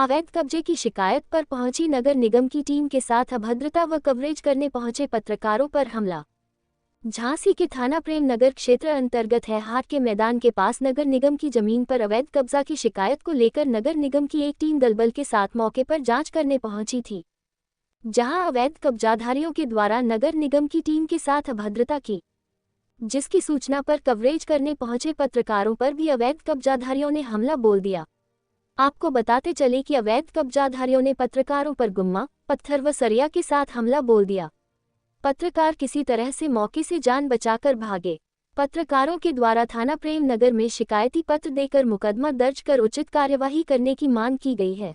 अवैध कब्जे की शिकायत पर पहुंची नगर निगम की टीम के साथ अभद्रता व कवरेज करने पहुंचे पत्रकारों पर हमला। झांसी के थाना प्रेम नगर क्षेत्र अंतर्गत है हाट के मैदान के पास नगर निगम की जमीन पर अवैध कब्जा की शिकायत को लेकर नगर निगम की एक टीम दलबल के साथ मौके पर जांच करने पहुंची थी, जहां अवैध कब्जाधारियों के द्वारा नगर निगम की टीम के साथ अभद्रता की, जिसकी सूचना पर कवरेज करने पहुंचे पत्रकारों पर भी अवैध कब्जाधारियों ने हमला बोल दिया। आपको बताते चले कि अवैध कब्जाधारियों ने पत्रकारों पर गुम्मा, पत्थर व सरिया के साथ हमला बोल दिया। पत्रकार किसी तरह से मौके से जान बचाकर भागे। पत्रकारों के द्वारा थाना प्रेम नगर में शिकायती पत्र देकर मुकदमा दर्ज कर उचित कार्यवाही करने की मांग की गई है।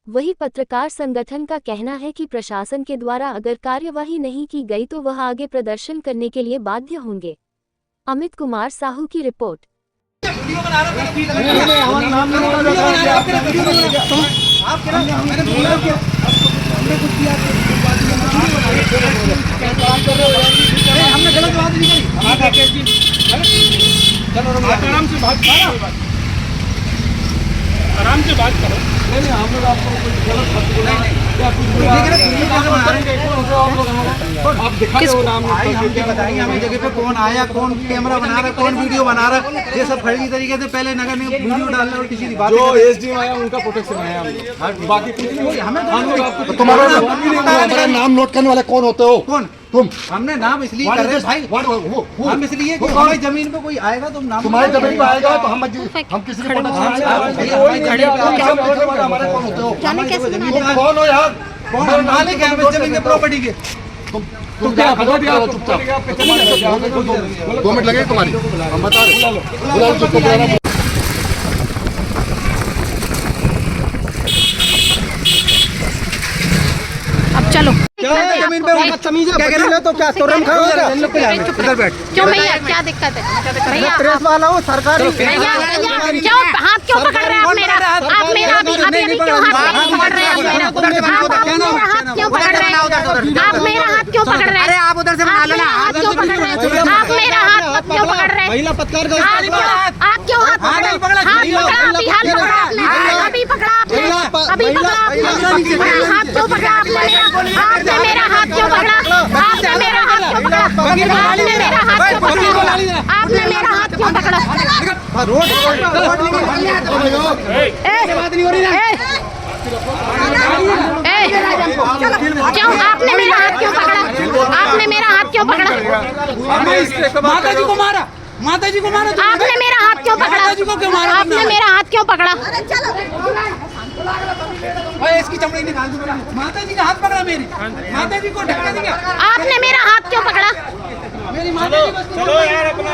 वही पत्रकार संगठन का कहना है कि प्रशासन के द्वारा अगर कार्यवाही नहीं की गई तो वह आगे प्रदर्शन करने के लिए बाध्य होंगे। अमित कुमार साहू की रिपोर्ट। वीडियो बना रहा हमने गलत बात नहीं करी। आराम से बात करो। नहीं हम लोग आपको कुछ गलत बात बोला या कुछ आप दिखा दो नाम हम क्या बताएंगे हमें जगह पे कौन आया, कौन कैमरा बना रहा, कौन वीडियो बना रहा, ये सब फर्जी तरीके से पहले नगर निगम वीडियो डालना और किसी की बात जो एसडीएम आया उनका प्रोटेक्शन आया बाकी कुछ नहीं। हमें तुम्हारा नाम नोट करने वाले कौन होते हो? कौन तुम? हमने नाम इसलिए कर रहे भाई, हम इसलिए कि हमारी जमीन पे कोई आएगा तो नाम तुम्हारी जमीन पे आएगा तो हम किसी को हमारे कौन होते हो? कौन हो यार? कौन मालिक है हमें जमीन के प्रॉपर्टी के? तुम क्या चुपचाप 2 मिनट लगे तुम्हारी, हम बता रहे। चलो जमीन पे तमीज क्या कर रहे हो? तो क्या तुरंत खड़े हो जाओ, इधर बैठ। क्यों भैया क्या दिक्कत है? भैया प्रेस वाला हूँ सरकारी। भैया क्यों हाथ क्यों पकड़ रहे हैं आप मेरा? आप मेरा अभी क्यों हाथ पकड़ रहे हैं? आप मेरा हाथ क्यों पकड़ रहे हैं? आप मेरा हाथ क्यों पकड़ रहे हैं? अरे आप उधर से बना लो ना। हाथ क्यों पकड़ रहे हैं? आप मेरा हाथ क्यों पकड़ रहे हैं? महिला पत्रकार आप क्यों हाथ पकड़ा? हाथ पकड़ा अभी पकड़ा आपने, अभी पकड़ा आपने, हाथ क्यों पकड़ा आपने? आपने मेरा हाथ क्यों पकड़ा? आपने मेरा हाथ क्यों पकड़ा? आपने मेरा हाथ क्यों पकड़ा? आपने मेरा हाथ क्यों पकड़ा? क्यों आपने मेरा हाथ क्यों पकड़ा? आपने मेरा हाथ क्यों पकड़ा? माता जी को मारा, माता जी को मारा। आपने मेरा हाथ क्यों पकड़ा? आपने मेरा हाथ क्यों पकड़ा? इसकी चमड़ी निकाल दो। माता जी का हाथ पकड़ा मेरी, माता जी को ढका दिया। आपने मेरा हाथ क्यों पकड़ा? मेरी माता जी को चलो यार अपना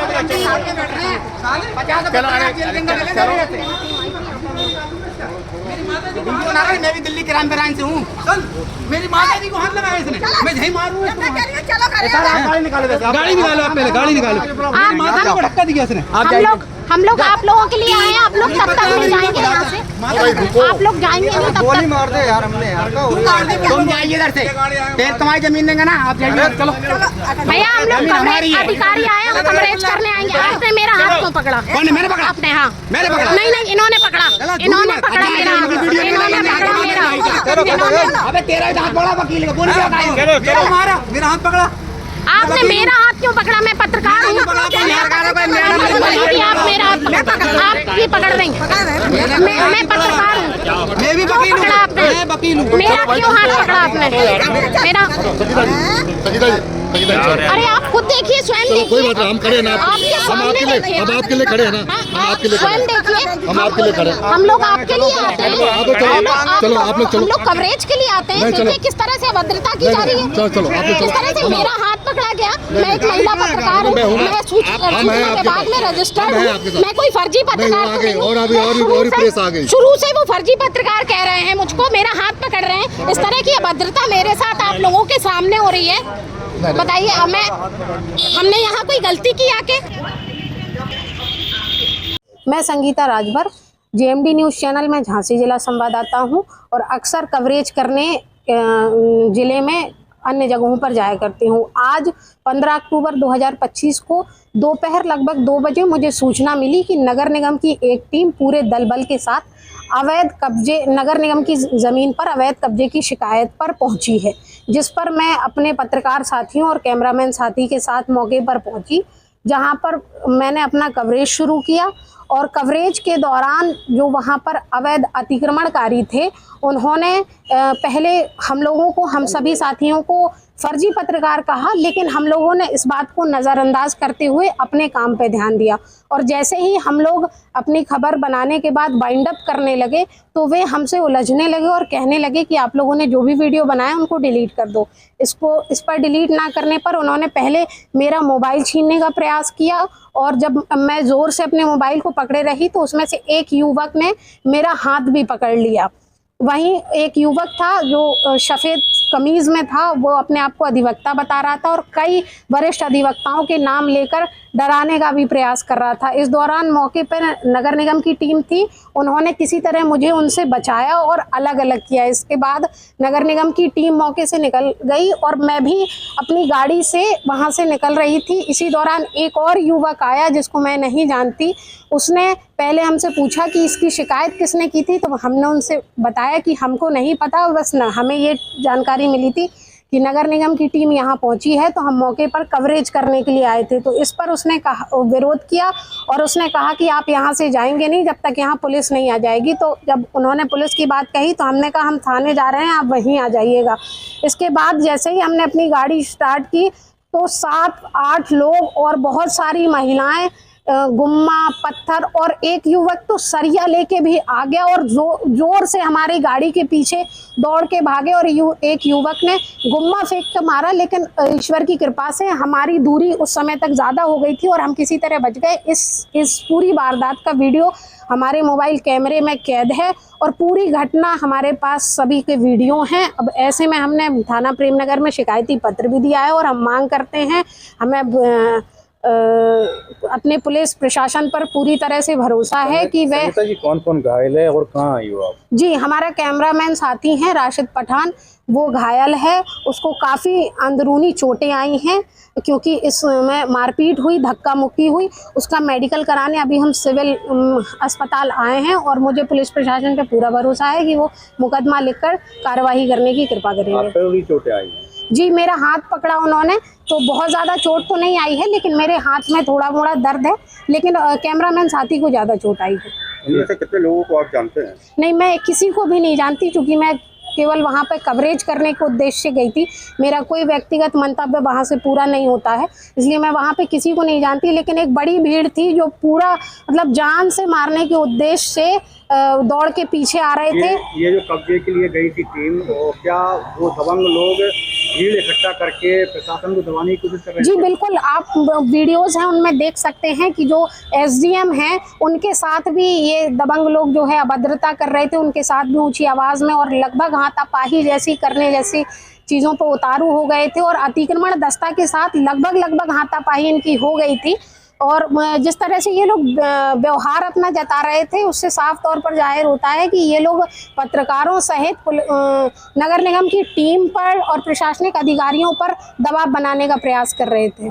मैं भी दिल्ली क्राइम ब्रांच से हूँ। चल मेरी माता जी को हाथ लगाया इसने, मैं यही मारूंगा। गाड़ी निकालो, गाड़ी निकालो, आप पहले गाड़ी निकालो। माता जी को धक्का दिया इसने। हम लोग आप लोगों के लिए आए हैं। आप लोग तब तक नहीं जाएंगे यहाँ से। आप लोग जाएंगे नहीं तब तक। मार दे यार हमने यार। तुम जाइए इधर से, फिर तुम्हारी जमीन देंगे ना, आप जाइए। चलो भैया हम लोग अधिकारी आए हैं, कवरेज करने आएंगे। आपने मेरा हाथ क्यों पकड़ा? कौन? मैंने पकड़ा। आपने? हाँ मैंने पकड़ा। नहीं इन्होंने पकड़ा, इन्होंने पकड़ा मेरा हाथ, इन्होंने पकड़ा मेरा। अबे तेरा हाथ पकड़ा वकील का, बोल चलो मारा मेरा हाथ पकड़ा। आपने मेरा हाथ क्यों पकड़ा? मैं पत्रकार हूँ। आप मेरा हाथ आप भी पकड़ देंगे। मैं पत्रकार हूँ। मैं भी वकील हूँ। मैं वकील हूँ। मेरा क्यों हाथ पकड़ा आपने? मेरा अरे आप खुद देखिए, स्वयं देखिए। कोई बात नहीं, हम खड़े हैं ना, हम आपके लिए, हम आपके लिए खड़े हैं ना, हम आपके लिए स्वयं देखिए। हम आपके लिए खड़े हैं। हम लोग आपके लिए आते हैं। चलो आप लोग, हम लोग कवरेज के लिए आते हैं। देखिए किस तरह से अभद्रता की जा रही है। चलो आप लोग, किस तरह से मेरा हाथ पकड़ा गया। मैं एक महिला पत्रकार हूँ, मैं सूचना विभाग में रजिस्टर्ड हूँ। मैं कोई फर्जी पत्रकार और अभी प्रेस आ गई। शुरू से वो फर्जी पत्रकार कह रहे हैं मुझको, मेरा हाथ पकड़ रहे हैं। इस तरह की अभद्रता मेरे साथ आप लोगों के सामने हो रही है। बताइए हमने यहाँ कोई गलती की आके? मैं Sangeeta Rajbhar, JMD news channel में झांसी जिला संवाददाता हूँ और अक्सर कवरेज करने जिले में अन्य जगहों पर जाया करती हूँ। आज 15 अक्टूबर 2025 को दोपहर लगभग 2 बजे मुझे सूचना मिली कि नगर निगम की एक टीम पूरे दल बल के साथ अवैध कब्जे, नगर निगम की ज़मीन पर अवैध कब्जे की शिकायत पर पहुंची है, जिस पर मैं अपने पत्रकार साथियों और कैमरामैन साथी के साथ मौके पर पहुंची, जहां पर मैंने अपना कवरेज शुरू किया। और कवरेज के दौरान जो वहां पर अवैध अतिक्रमणकारी थे, उन्होंने पहले हम लोगों को, हम सभी साथियों को फर्जी पत्रकार कहा, लेकिन हम लोगों ने इस बात को नज़रअंदाज करते हुए अपने काम पे ध्यान दिया। और जैसे ही हम लोग अपनी खबर बनाने के बाद बाइंड अप करने लगे, तो वे हमसे उलझने लगे और कहने लगे कि आप लोगों ने जो भी वीडियो बनाया उनको डिलीट कर दो। इस पर डिलीट ना करने पर उन्होंने पहले मेरा मोबाइल छीनने का प्रयास किया, और जब मैं ज़ोर से अपने मोबाइल को पकड़े रही तो उसमें से एक युवक ने मेरा हाथ भी पकड़ लिया। वहीं एक युवक था जो सफ़ेद कमीज़ में था, वो अपने आप को अधिवक्ता बता रहा था और कई वरिष्ठ अधिवक्ताओं के नाम लेकर डराने का भी प्रयास कर रहा था। इस दौरान मौके पर नगर निगम की टीम थी, उन्होंने किसी तरह मुझे उनसे बचाया और अलग अलग किया। इसके बाद नगर निगम की टीम मौके से निकल गई और मैं भी अपनी गाड़ी से वहां से निकल रही थी। इसी दौरान एक और युवक आया जिसको मैं नहीं जानती, उसने पहले हमसे पूछा कि इसकी शिकायत किसने की थी, तो हमने उनसे बताया कि हमको नहीं पता, बस ना हमें ये जानकारी मिली थी कि नगर निगम की टीम यहाँ पहुंची है, तो हम मौके पर कवरेज करने के लिए आए थे। तो इस पर उसने कहा, विरोध किया और उसने कहा कि आप यहाँ से जाएंगे नहीं जब तक यहाँ पुलिस नहीं आ जाएगी। तो जब उन्होंने पुलिस की बात कही तो हमने कहा हम थाने जा रहे हैं, आप वहीं आ जाइएगा। इसके बाद जैसे ही हमने अपनी गाड़ी स्टार्ट की तो 7-8 लोग और बहुत सारी महिलाएं गुम्मा, पत्थर और एक युवक तो सरिया लेके भी आ गया और जोर से हमारी गाड़ी के पीछे दौड़ के भागे और एक युवक ने गुम्मा फेंक के मारा, लेकिन ईश्वर की कृपा से हमारी दूरी उस समय तक ज़्यादा हो गई थी और हम किसी तरह बच गए। इस पूरी वारदात का वीडियो हमारे मोबाइल कैमरे में कैद है और पूरी घटना हमारे पास सभी के वीडियो हैं। अब ऐसे में हमने थाना प्रेमनगर में शिकायती पत्र भी दिया है और हम मांग करते हैं, हमें अपने पुलिस प्रशासन पर पूरी तरह से भरोसा है कि वह कौन कौन घायल है और कहाँ आई हो आप? जी, हमारा कैमरामैन साथी हैं राशिद पठान, वो घायल है, उसको काफ़ी अंदरूनी चोटें आई हैं क्योंकि इसमें मारपीट हुई, धक्का मुक्की हुई। उसका मेडिकल कराने अभी हम सिविल अस्पताल आए हैं और मुझे पुलिस प्रशासन पे पूरा भरोसा है कि वो मुकदमा लिखकर कार्रवाई करने की कृपा करेंगे। चोटें आई हैं? जी, मेरा हाथ पकड़ा उन्होंने, तो बहुत ज़्यादा चोट तो नहीं आई है, लेकिन मेरे हाथ में थोड़ा मोड़ा दर्द है, लेकिन कैमरामैन साथी को ज़्यादा चोट आई है। इनमें से कितने लोगों को आप जानते हैं? नहीं, मैं किसी को भी नहीं जानती क्योंकि मैं केवल वहाँ पे कवरेज करने के उद्देश्य से गई थी। मेरा कोई व्यक्तिगत मंतव्य वहाँ से पूरा नहीं होता है, इसलिए मैं वहाँ पे किसी को नहीं जानती। लेकिन एक बड़ी भीड़ थी जो पूरा मतलब जान से मारने के उद्देश्य से दौड़ के पीछे आ रहे थे। ये जो कब्जे के लिए गई थी टीम, क्या वो दबंग लोग भीड़ इकट्ठा करके प्रशासन को दबाने की कोशिश कर रहे हैं? जी बिल्कुल, आप वीडियोस हैं उनमें देख सकते हैं कि जो एसडीएम हैं उनके साथ भी ये दबंग लोग जो है अभद्रता कर रहे थे, उनके साथ भी ऊंची आवाज़ में और लगभग हाथापाई जैसी करने जैसी चीज़ों पर उतारू हो गए थे और अतिक्रमण दस्ता के साथ लगभग हाथापाई इनकी हो गई थी। और जिस तरह से ये लोग व्यवहार अपना जता रहे थे उससे साफ तौर पर जाहिर होता है कि ये लोग पत्रकारों सहित नगर निगम की टीम पर और प्रशासनिक अधिकारियों पर दबाव बनाने का प्रयास कर रहे थे।